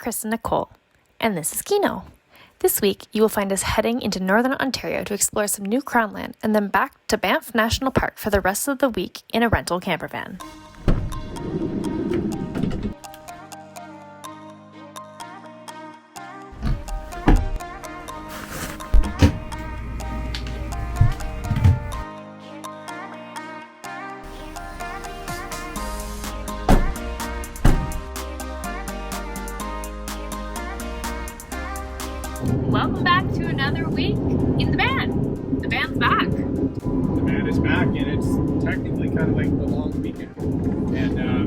Chris and Nicole, and this is Kino. This week, you will find us heading into Northern Ontario to explore some new crown land and then back to Banff National Park for the rest of the week in a rental camper van. Welcome back to another week in the van. The van's back. The van is back, and it's technically kind of like the long weekend. And I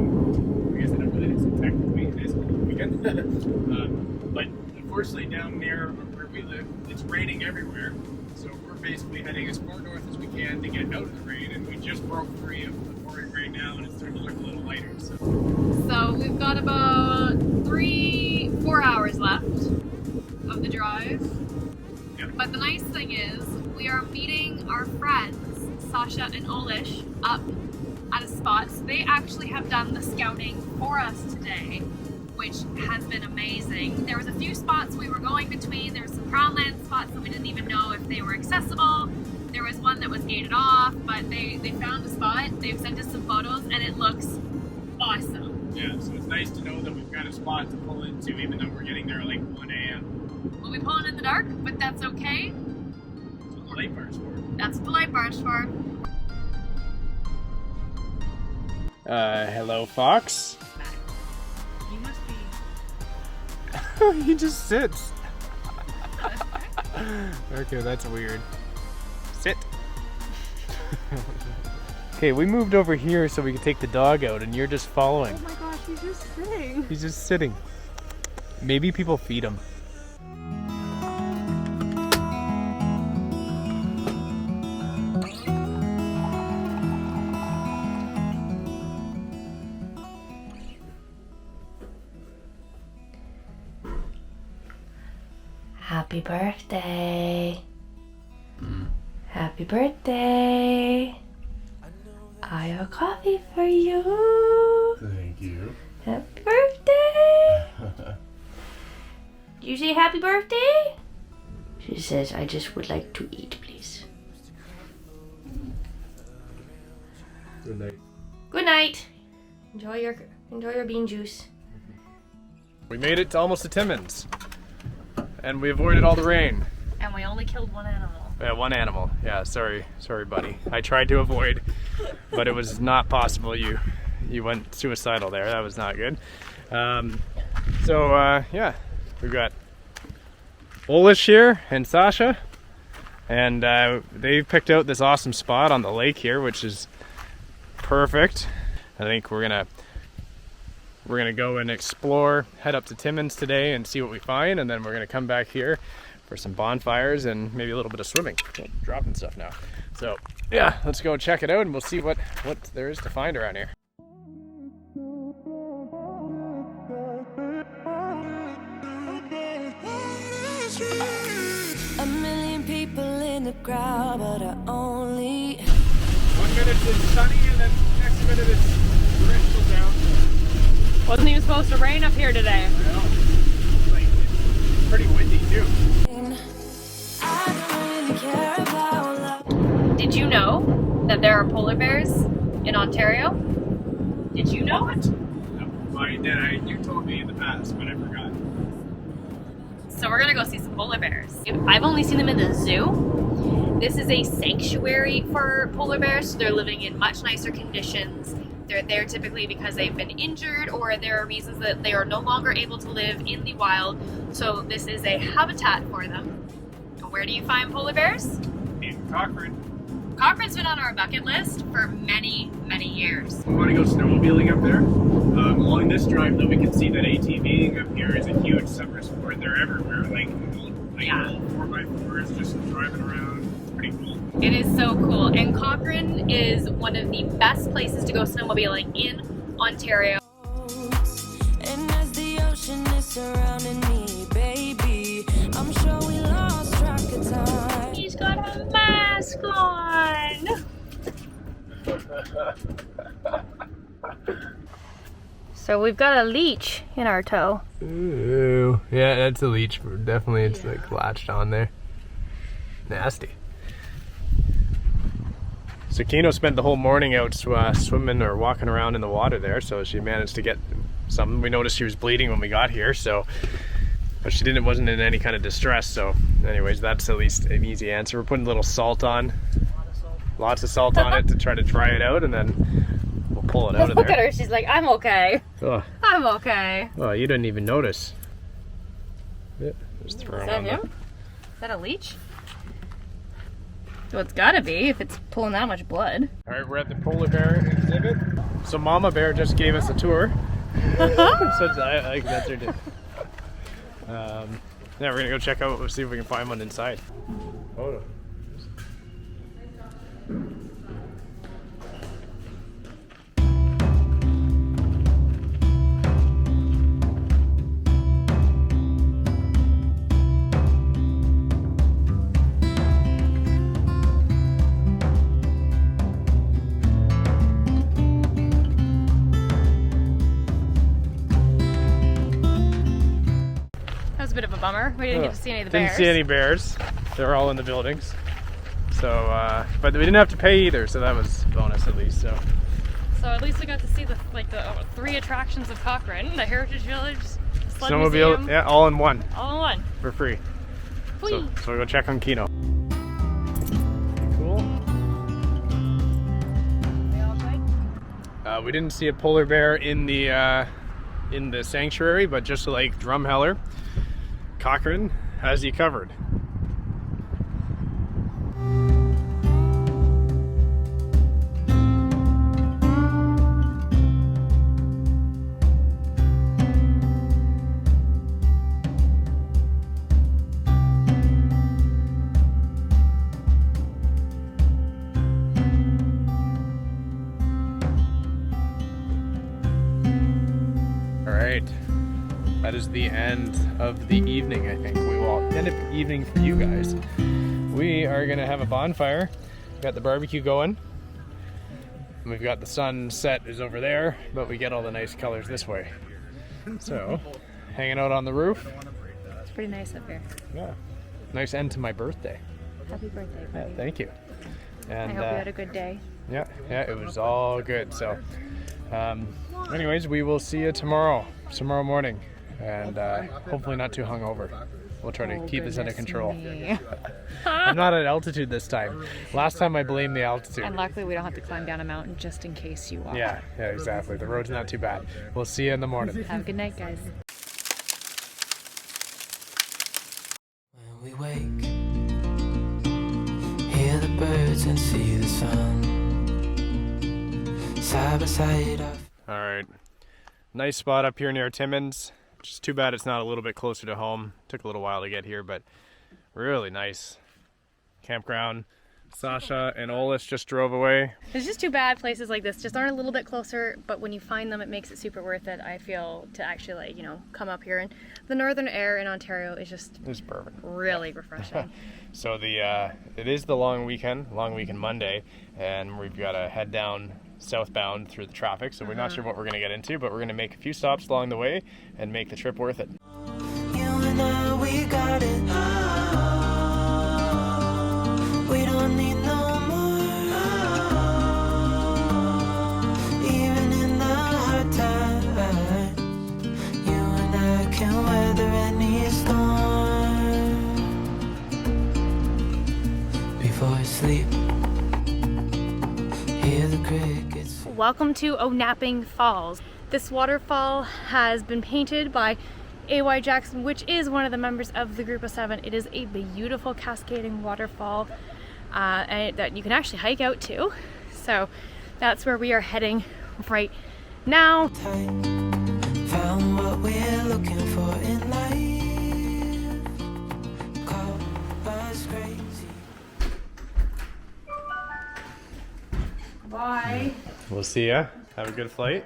guess I don't really say technically, it is a long weekend. But unfortunately, down near where we live, it's raining everywhere. So we're basically heading as far north as we can to get out of the rain. And we just broke free of the pouring rain now, and it's starting to look a little lighter. So we've got about 3-4 hours left of the drive. Yep. But the nice thing is we are meeting our friends Sasha and Olish up at a spot. So they actually have done the scouting for us today, which has been amazing. There was a few spots we were going between. There was some crown land spots that we didn't even know if they were accessible. There was one that was gated off, but they found a spot. They've sent us some photos and it looks awesome. Yeah, so it's nice to know that we've got a spot to pull into, even though we're getting there at like 1 a.m. We'll be pulling in the dark, but that's okay. That's what the light bar's for. That's what the light bar's for. Hello, Fox. You must be. He just sits. Okay, that's weird. Sit. Okay, we moved over here so we could take the dog out, and you're just following. Oh my gosh, he's just sitting. He's just sitting. Maybe people feed him. Happy birthday. Happy birthday. I have a coffee for you. Thank you. Happy birthday. You say happy birthday? She says, I just would like to eat, please. Good night. Good night. Enjoy your bean juice. We made it to almost to Timmins. And we avoided all the rain. And we only killed one animal. Yeah, one animal. Yeah, sorry, buddy. I tried to avoid, but it was not possible. You went suicidal there. That was not good. Yeah, we've got Olish here and Sasha, and they picked out this awesome spot on the lake here, which is perfect. I think we're gonna go and explore, head up to Timmins today and see what we find, and then we're gonna come back here for some bonfires and maybe a little bit of swimming. Dropping stuff now. So yeah, let's go check it out and we'll see what there is to find around here. A million people in the crowd, but I only 1 minute it's sunny and then next minute it's torrential down. Wasn't even supposed to rain up here today. I know. It's pretty windy too. I don't really care about love. Did you know that there are polar bears in Ontario? Did you know it? No, you told me in the past, but I forgot. So we're gonna go see some polar bears. I've only seen them in the zoo. This is a sanctuary for polar bears, so they're living in much nicer conditions. They're there typically because they've been injured or there are reasons that they are no longer able to live in the wild. So this is a habitat for them. Where do you find polar bears? In Cochrane. Cochrane's been on our bucket list for many, many years. We want to go snowmobiling up there. Along this drive, though, we can see that ATVing up here is a huge summer sport. They're everywhere, like Yeah. 4x4s just driving around. It's pretty cool. It is so cool. And Cochrane is one of the best places to go snowmobiling in Ontario. And as the ocean is surrounding me, baby, I'm sure we lost track of time. He's got a mask on. So So we've got a leech in our toe. Ooh, yeah, that's a leech. Definitely, it's like latched on there. Nasty. So Kino spent the whole morning out swimming or walking around in the water there, so she managed to get some. We noticed she was bleeding when we got here, so, but she wasn't in any kind of distress. So, anyways, that's at least an easy answer. We're putting a little salt on, lots of salt on it to try to dry it out, and then we'll pull it out of there. Look at her, she's like, I'm okay. Oh. I'm okay. Oh, you didn't even notice. Yeah, just throw Is it that on him? Is that a leech? Well, it's gotta be if it's pulling that much blood. All right, we're at the polar bear exhibit. So Mama Bear just gave us a tour. So that's her too. Yeah, we're gonna go check out. We'll see if we can find one inside. Oh. A bit of a bummer. We didn't get to see any of the bears. Didn't see any bears. They're all in the buildings. So, but we didn't have to pay either, so that was a bonus at least. So at least we got to see the 3 attractions of Cochrane: the Heritage Village, the Sled snowmobile, Museum, yeah, all in one. all in one. For free. Whee! So we'll go check on Kino. Cool. We all good? We didn't see a polar bear in the sanctuary, but just like Drumheller, Cochrane has you covered. All right. That is the end of the evening, I think. We will end of the evening for you guys. We are gonna have a bonfire. We've got the barbecue going. And we've got the sunset is over there, but we get all the nice colors this way. So, hanging out on the roof. It's pretty nice up here. Yeah. Nice end to my birthday. Happy birthday, Yeah, buddy. thank you. And I hope you had a good day. yeah, it was all good. So, anyways, we will see you tomorrow morning. And hopefully not too hungover. We'll try to keep this under control. I'm not at altitude this time. Last time I blamed the altitude. And luckily we don't have to climb down a mountain just in case you are. Yeah, exactly. The road's not too bad. We'll see you in the morning. Have a good night, guys. When we wake, hear the birds and see the sun. Side by side. All right. Nice spot up here near Timmins. Just too bad it's not a little bit closer to home. Took a little while to get here, but really nice campground. Sasha and Olis just drove away. It's just too bad places like this just aren't a little bit closer, but when you find them, it makes it super worth it, I feel, to actually, come up here. And the northern air in Ontario is just It's perfect. really refreshing. So it is the long weekend Monday, and we've got to head down southbound through the traffic, so we're not sure what we're going to get into, but we're going to make a few stops along the way and make the trip worth it. You and I, we got it. We don't need no more. Even in the hard times, you and I can weather any storm. Before I sleep, hear the crickets. Welcome to O'Napping Falls. This waterfall has been painted by A.Y. Jackson, which is one of the members of the Group of 7. It is a beautiful cascading waterfall that you can actually hike out to. So that's where we are heading right now. Found what we're looking for in life. Call us crazy. Bye. We'll see ya. Have a good flight.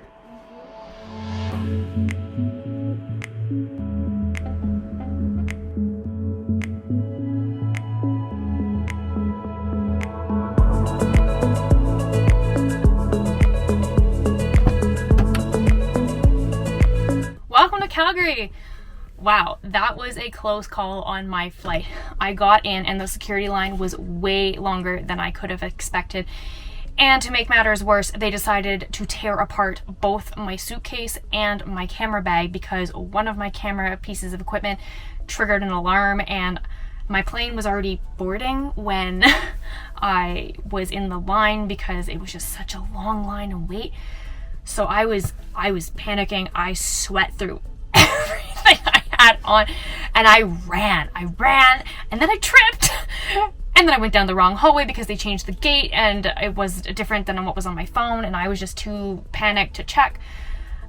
Calgary. Wow, that was a close call on my flight. I got in and the security line was way longer than I could have expected. And to make matters worse, they decided to tear apart both my suitcase and my camera bag because one of my camera pieces of equipment triggered an alarm, and my plane was already boarding when I was in the line because it was just such a long line and wait. So I was panicking. I sweat through everything I had on and I ran, and then I tripped. And then I went down the wrong hallway because they changed the gate and it was different than what was on my phone, and I was just too panicked to check.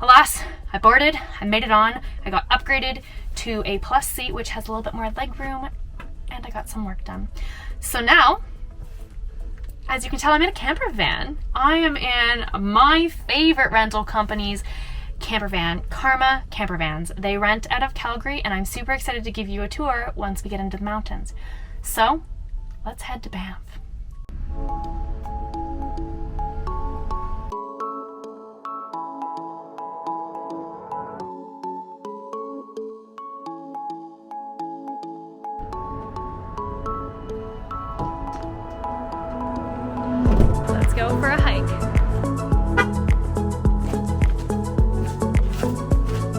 Alas, I boarded, I made it on, I got upgraded to a plus seat which has a little bit more leg room, and I got some work done. So now, as you can tell, I'm in a camper van. I am in my favorite rental company's camper van, Karma Campervans. They rent out of Calgary, and I'm super excited to give you a tour once we get into the mountains. So, let's head to Banff. Let's go for a hike.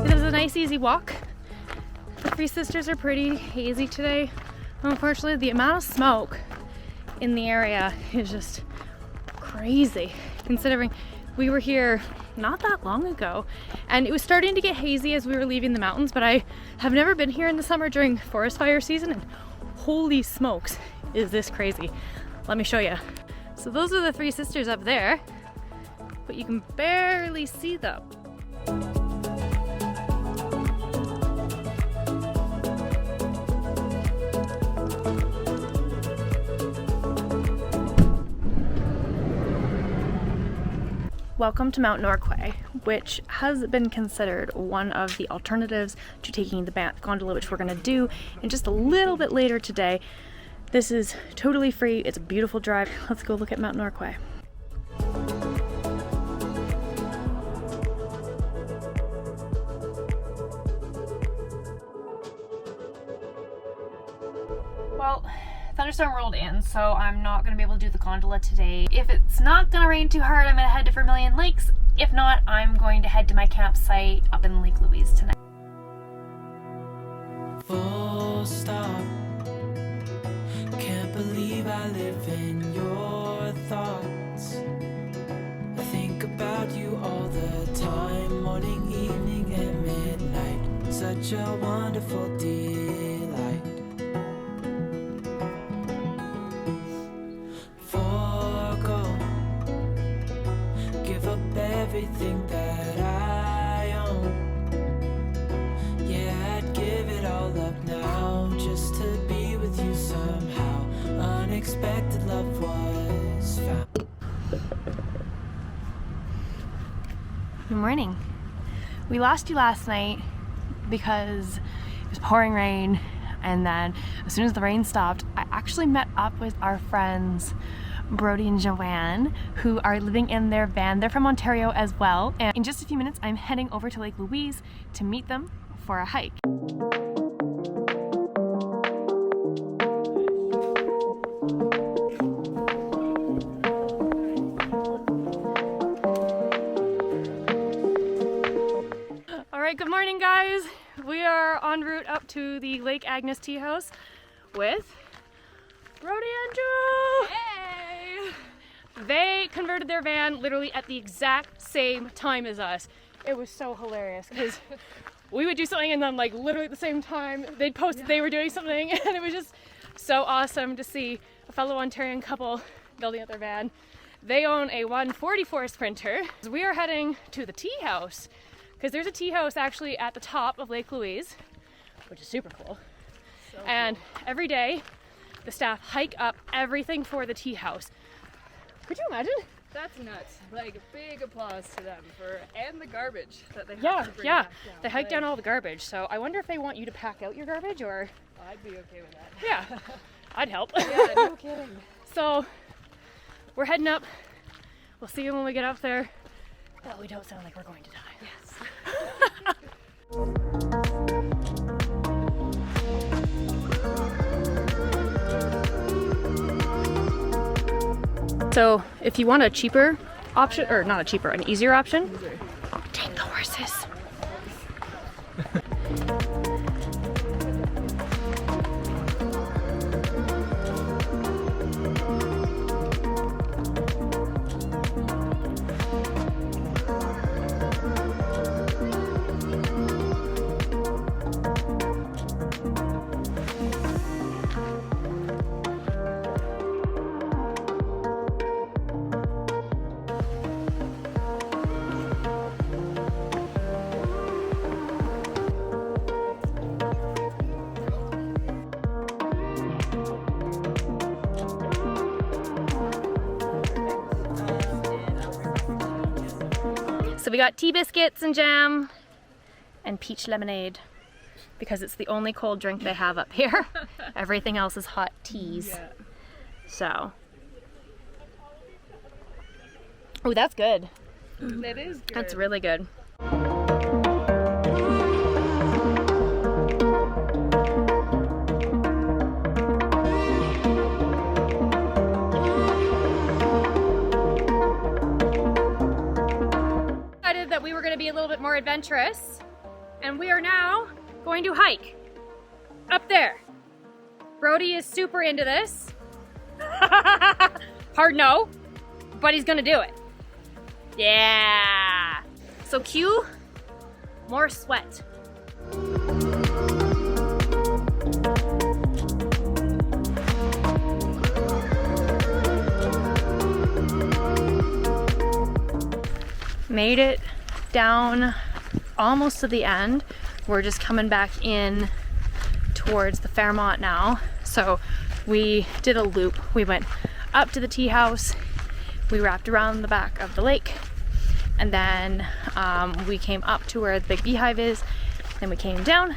It is a nice easy walk. The Three Sisters are pretty hazy today. Unfortunately, the amount of smoke in the area is just crazy, considering we were here not that long ago and it was starting to get hazy as we were leaving the mountains, but I have never been here in the summer during forest fire season, and holy smokes, is this crazy. Let me show you. So those are the Three Sisters up there, but you can barely see them. Welcome to Mount Norquay, which has been considered one of the alternatives to taking the Banff gondola, which we're going to do in just a little bit later today. This is totally free. It's a beautiful drive. Let's go look at Mount Norquay. Well, thunderstorm rolled in, so I'm not going to be able to do the gondola today. If it's not going to rain too hard, I'm going to head to Vermilion Lakes. If not, I'm going to head to my campsite up in Lake Louise tonight. Full stop. Can't believe I live in your thoughts. I think about you all the time, morning, evening, and midnight. Such a wonderful delight. Forgo, give up everything that I own. Yeah, I'd give it all up now just to be with you somehow. Unexpected love was found. Good morning. We lost you last night because it was pouring rain, and then as soon as the rain stopped, I actually met up with our friends Brody and Joanne, who are living in their van. They're from Ontario as well, and in just a few minutes I'm heading over to Lake Louise to meet them for a hike. Alright, good morning guys. We are en route up to the Lake Agnes Tea House with Brody and Joe! Hey! They converted their van literally at the exact same time as us. It was so hilarious because we would do something and then like literally at the same time they'd post that they were doing something, and it was just so awesome to see a fellow Ontarian couple building up their van. They own a 144 Sprinter. We are heading to the tea house because there's a tea house actually at the top of Lake Louise, which is super cool. So and cool. Every day the staff hike up everything for the tea house. Could you imagine? That's nuts. Like, big applause to them and the garbage that they have to bring back down. They hike down all the garbage, so I wonder if they want you to pack out your garbage or... I'd be okay with that. Yeah, I'd help. Yeah, no kidding. So, we're heading up. We'll see you when we get up there. Well, we don't sound like we're going to die. Yes. So if you want a cheaper option, or not a cheaper, an easier option, take the horses. So we got tea biscuits and jam and peach lemonade because it's the only cold drink they have up here. Everything else is hot teas. Yeah. So. Oh, that's good. That is good. That's really good. Decided that we were going to be a little bit more adventurous, and we are now going to hike up there. Brody is super into this. Hard no, but he's gonna do it. Yeah. So cue more sweat. Made it down almost to the end. We're just coming back in towards the Fairmont now. So we did a loop. We went up to the tea house, we wrapped around the back of the lake, and then we came up to where the big beehive is, then we came down,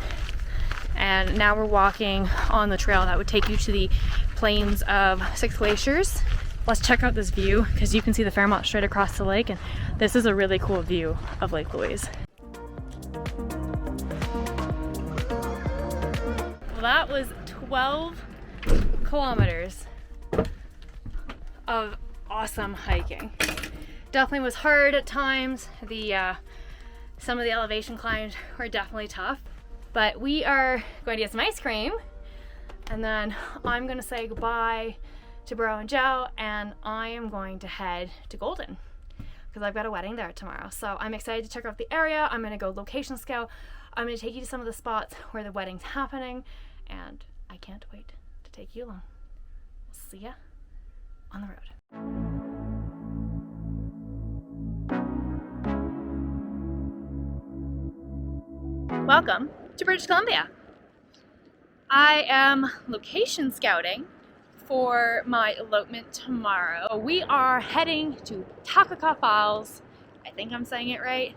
and now we're walking on the trail that would take you to the plains of Six Glaciers. Let's check out this view because you can see the Fairmont straight across the lake, and this is a really cool view of Lake Louise. Well, that was 12 kilometers of awesome hiking. Definitely was hard at times. Some of the elevation climbs were definitely tough, but we are going to get some ice cream, and then I'm going to say goodbye to Bro and Joe, and I am going to head to Golden because I've got a wedding there tomorrow. So I'm excited to check out the area. I'm going to go location scout. I'm going to take you to some of the spots where the wedding's happening, and I can't wait to take you along. We'll see ya on the road. Welcome to British Columbia. I am location scouting for my elopement tomorrow. We are heading to Takaka Falls. I think I'm saying it right.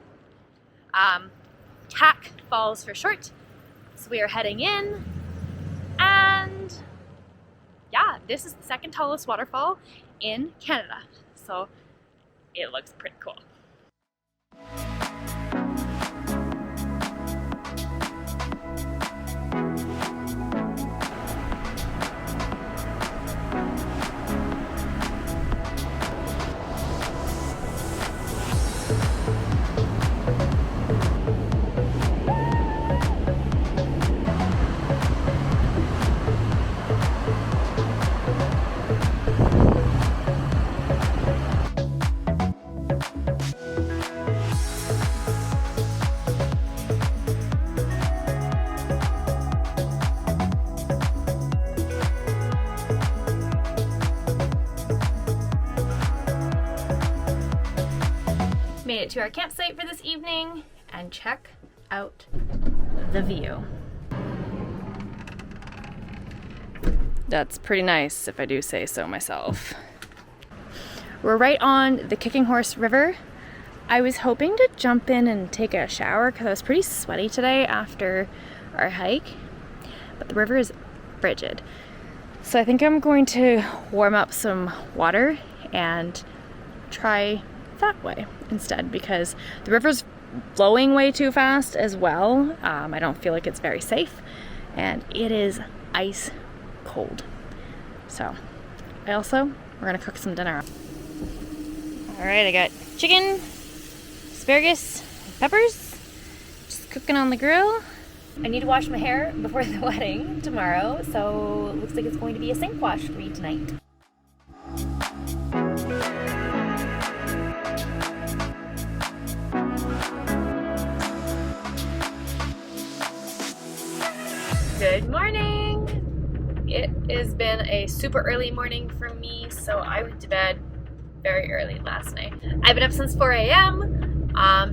TAC Falls for short. So we are heading in, and yeah, this is the second tallest waterfall in Canada. So it looks pretty cool. Made it to our campsite for this evening, and check out the view. That's pretty nice, if I do say so myself. We're right on the Kicking Horse River. I was hoping to jump in and take a shower because I was pretty sweaty today after our hike, but the river is frigid. So I think I'm going to warm up some water and try that way instead, because the river's flowing way too fast as well. I don't feel like it's very safe, and it is ice cold. So we're gonna cook some dinner. All right, I got chicken, asparagus, peppers, just cooking on the grill. I need to wash my hair before the wedding tomorrow, so it looks like it's going to be a sink wash for me tonight. Good morning! It has been a super early morning for me, so I went to bed very early last night. I've been up since 4 a.m.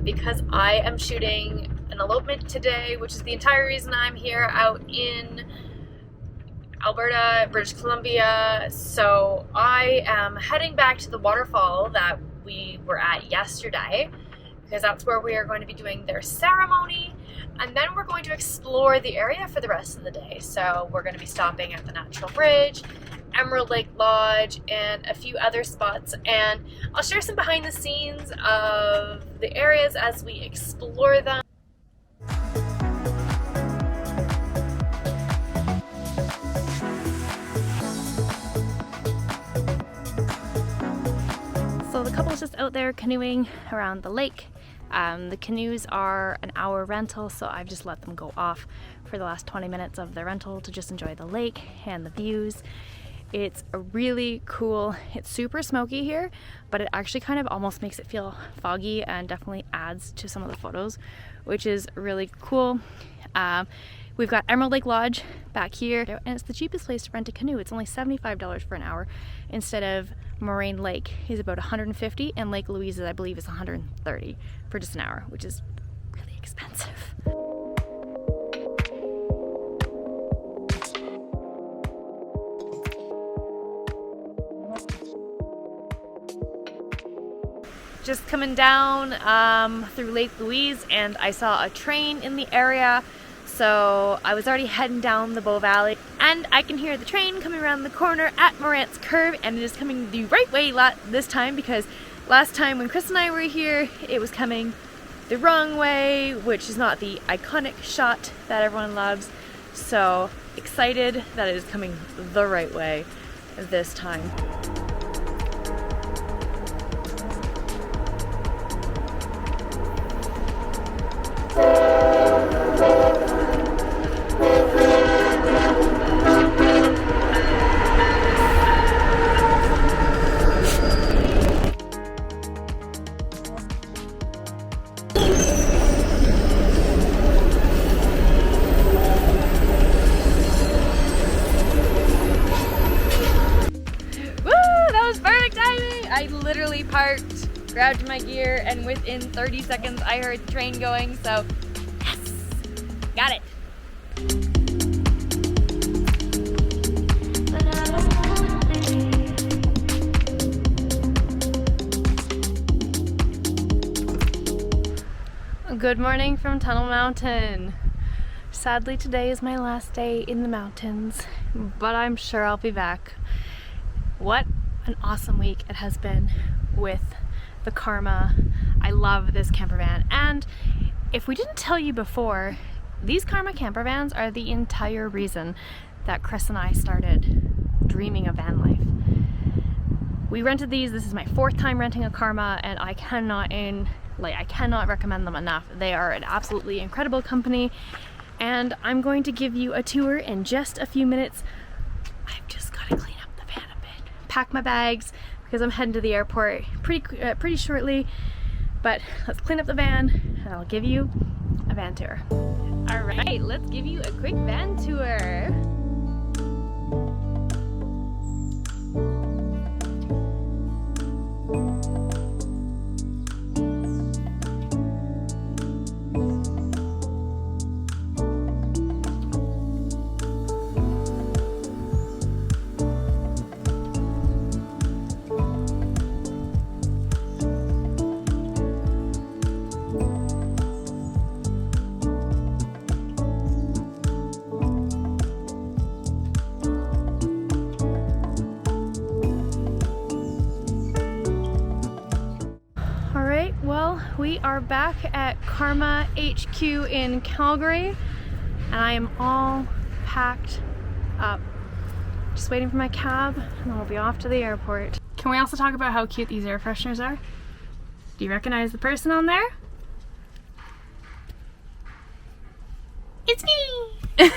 Because I am shooting an elopement today, which is the entire reason I'm here out in Alberta, British Columbia. So I am heading back to the waterfall that we were at yesterday, because that's where we are going to be doing their ceremony, and then we're going to explore the area for the rest of the day. So we're going to be stopping at the Natural Bridge, Emerald Lake Lodge, and a few other spots, and I'll share some behind the scenes of the areas as we explore them. So the couple's just out there canoeing around the lake. The canoes are an hour rental, so I've just let them go off for the last 20 minutes of the rental to just enjoy the lake and the views. It's really cool. It's super smoky here, but it actually kind of almost makes it feel foggy and definitely adds to some of the photos, which is really cool. We've got Emerald Lake Lodge back here, and it's the cheapest place to rent a canoe. It's only $75 for an hour instead of Moraine Lake is about $150, and Lake Louise, I believe, is $130 for just an hour, which is really expensive. Just coming down through Lake Louise, and I saw a train in the area, so I was already heading down the Bow Valley, and I can hear the train coming around the corner at Morants Curve, and it is coming the right way this time, because last time when Chris and I were here, it was coming the wrong way, which is not the iconic shot that everyone loves. So excited that it is coming the right way this time. I literally parked, grabbed my gear, and within 30 seconds I heard the train going, so yes, got it. Good morning from Tunnel Mountain. Sadly, today is my last day in the mountains, but I'm sure I'll be back. What an awesome week it has been with the Karma. I love this camper van, and if we didn't tell you before, these Karma Campervans are the entire reason that Chris and I started dreaming of van life. We rented these. This is my 4th time renting a Karma, and I cannot recommend them enough. They are an absolutely incredible company, and I'm going to give you a tour in just a few minutes. I've just got to clean up the van a bit, pack my bags, because I'm heading to the airport pretty shortly. But let's clean up the van, and I'll give you a van tour. All right, let's give you a quick van tour. are back at Karma HQ in Calgary, and I am all packed up. Just waiting for my cab, and then we'll be off to the airport. Can we also talk about how cute these air fresheners are? Do you recognize the person on there? It's me!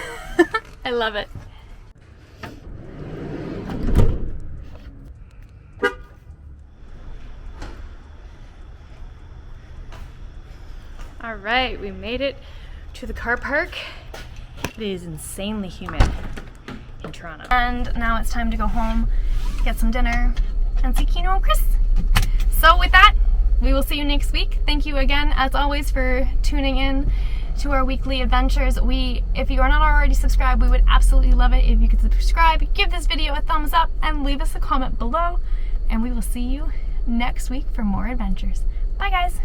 I love it. All right, we made it to the car park. It is insanely humid in Toronto. And now it's time to go home, get some dinner, and see Kino and Chris. So with that, we will see you next week. Thank you again, as always, for tuning in to our weekly adventures. If you are not already subscribed, we would absolutely love it if you could subscribe, give this video a thumbs up, and leave us a comment below. And we will see you next week for more adventures. Bye, guys.